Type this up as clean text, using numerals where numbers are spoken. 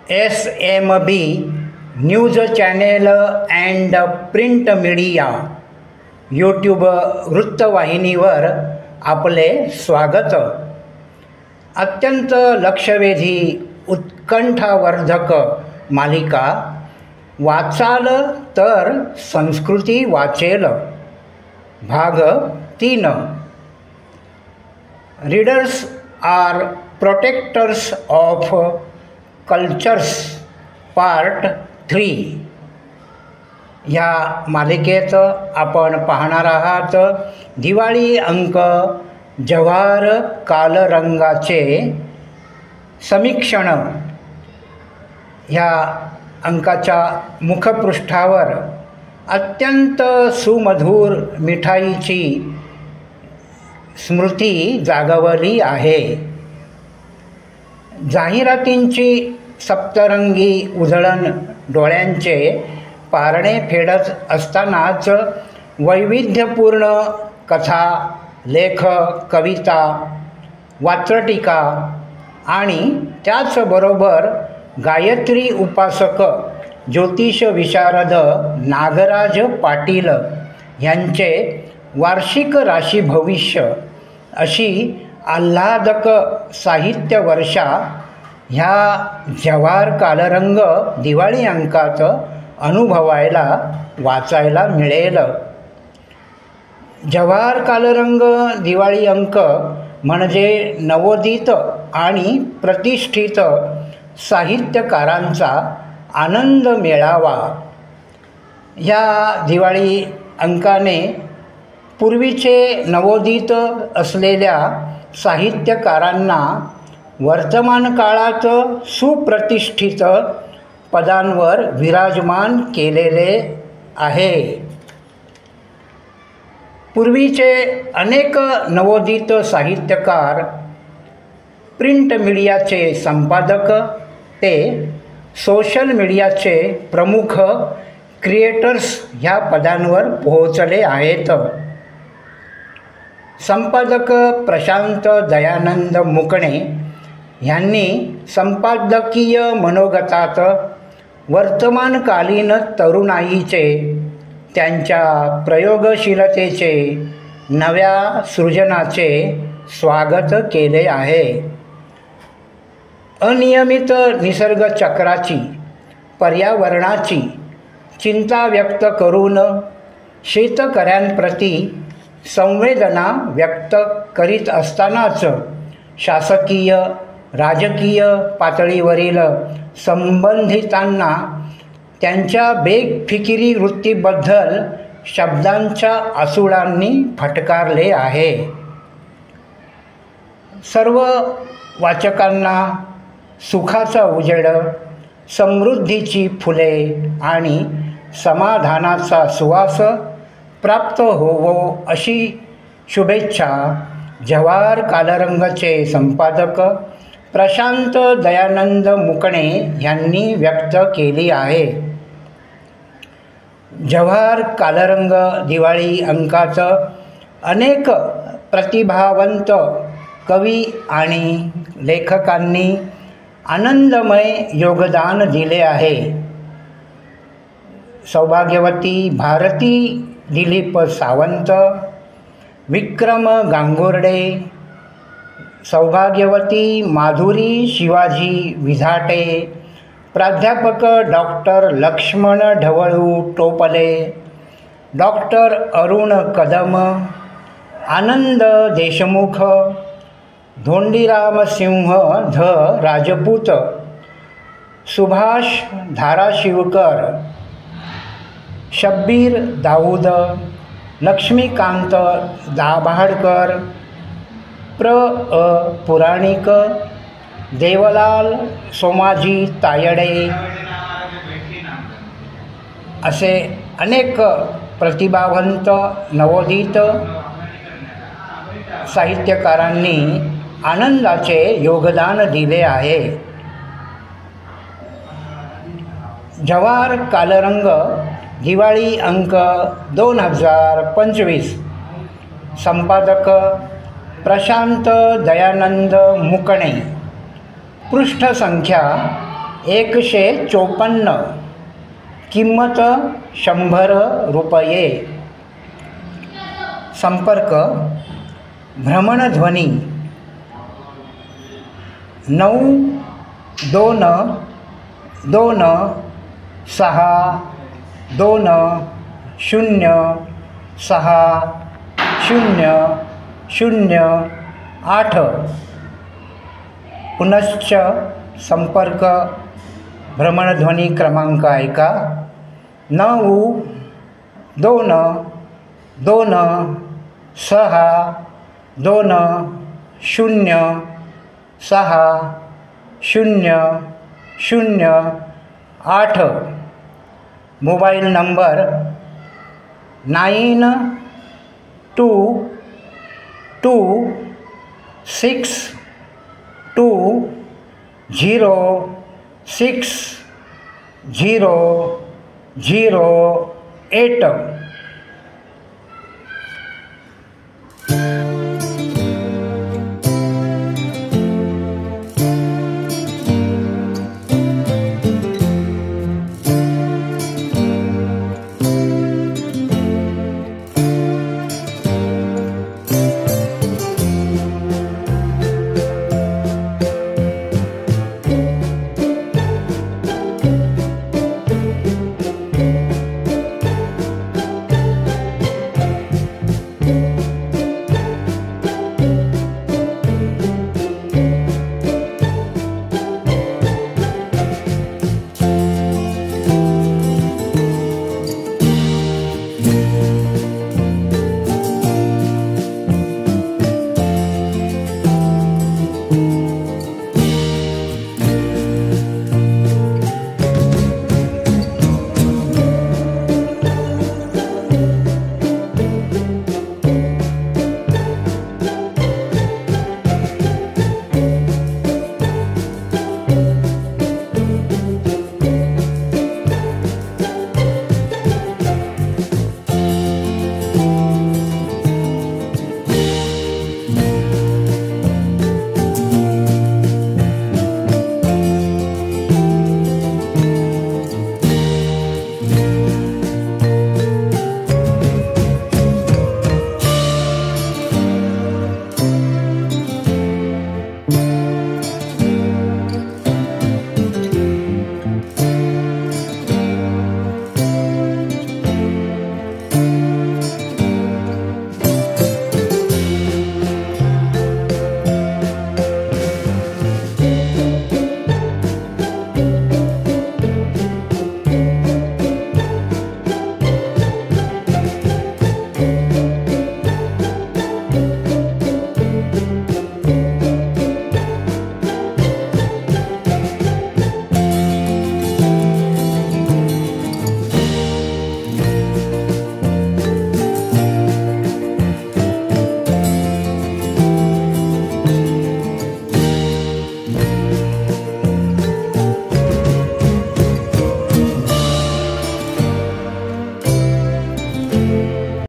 SMB news channel and print media YouTube वृत्तवाहिनीवर आपले स्वागत. अत्यंत लक्षवेधी उत्कंठावर्धक मालिका वाचाल तर संस्कृती वाचेल भाग 3. Readers are protectors of cultures part 3. ह्या मालिकेत आपण पाहणार आहात दिवाळी अंक जव्हार कालरंगाचे समीक्षण. ह्या अंकाच्या मुखपृष्ठावर अत्यंत सुमधुर मिठाईची स्मृती जागवली आहे. जाहिरातींची सप्तरंगी उधळण डोळ्यांचे पारणे फेडत असतानाच वैविध्यपूर्ण कथा, लेख, कविता, वात्रटिका आणि त्याचबरोबर गायत्री उपासक ज्योतिष विशारद नागराज पाटील यांचे वार्षिक राशी भविष्य अशी आल्हादक साहित्य वर्षा ह्या जव्हार कालरंग दिवाळी अंकात अनुभवायला वाचायला मिळेल. जव्हार कालरंग दिवाळी अंक म्हणजे नवोदित आणि प्रतिष्ठित साहित्यकारांचा आनंद मेळावा. ह्या दिवाळी अंकाने पूर्वीचे नवोदित असलेल्या साहित्यकारांना वर्तमान काळात सुप्रतिष्ठित पदांवर विराजमान केलेले आहे. पूर्वीचे अनेक नवोदित साहित्यकार प्रिंट मीडियाचे संपादक ते सोशल मीडियाचे प्रमुख क्रिएटर्स ह्या पदांवर पोहोचले आहेत. संपादक प्रशांत दयानंद मुकणे ह्यांनी संपादकीय मनोगतात वर्तमानकालीन तरुणाईचे, त्यांच्या प्रयोगशीलतेचे, नव्या सृजनाचे स्वागत केले आहे. अनियमित निसर्गचक्राची, पर्यावरणाची चिंता व्यक्त करून शेतकऱ्यांप्रती संवेदना व्यक्त करीत असतानाच शासकीय, राजकीय पातळीवरील संबंधितांना त्यांच्या बेफिकिरी वृत्तीबद्दल शब्दांच्या आसुडांनी फटकारले आहे. सर्व वाचकांना सुखाचा उजेड, समृद्धीची फुले आणि समाधानाचा सुवास प्राप्त होवो अशी शुभेच्छा जव्हार कालरंगचे संपादक प्रशांत दयानंद मुकणे यांनी व्यक्त केली आहे. जव्हार कालरंग दिवाळी अंकात अनेक प्रतिभावंत कवी आणि लेखकांनी आनंदमय योगदान दिले आहे. सौभाग्यवती भारती दिलीप सावंत, विक्रम गांगुर्डे, सौभाग्यवती माधुरी शिवाजी विधाटे, प्राध्यापक डॉक्टर लक्ष्मण ढवळू टोपले, डॉक्टर अरुण कदम, आनंद देशमुख, धोंडीराम सिंह ध राजपूत, सुभाष धाराशिवकर, शब्बीर दाऊद, लक्ष्मीकांत दाभाडकर, पुराणिक, देवलाल सोमाजी तायडे असे अनेक प्रतिभावंत नवोदित साहित्यकारांनी आनंदाचे योगदान दिले आहे. जव्हार कालरंग दिवाळी अंक 2025. संपादक प्रशांत दयानंद मुकणे. पृष्ठ संख्या 154, किंमत 100 रुपये. संपर्क भ्रमणध्वनी 9226060008. पुनश्च संपर्क भ्रमणध्वनी क्रमांक ऐका 9226206008. Mobile number 9226206008.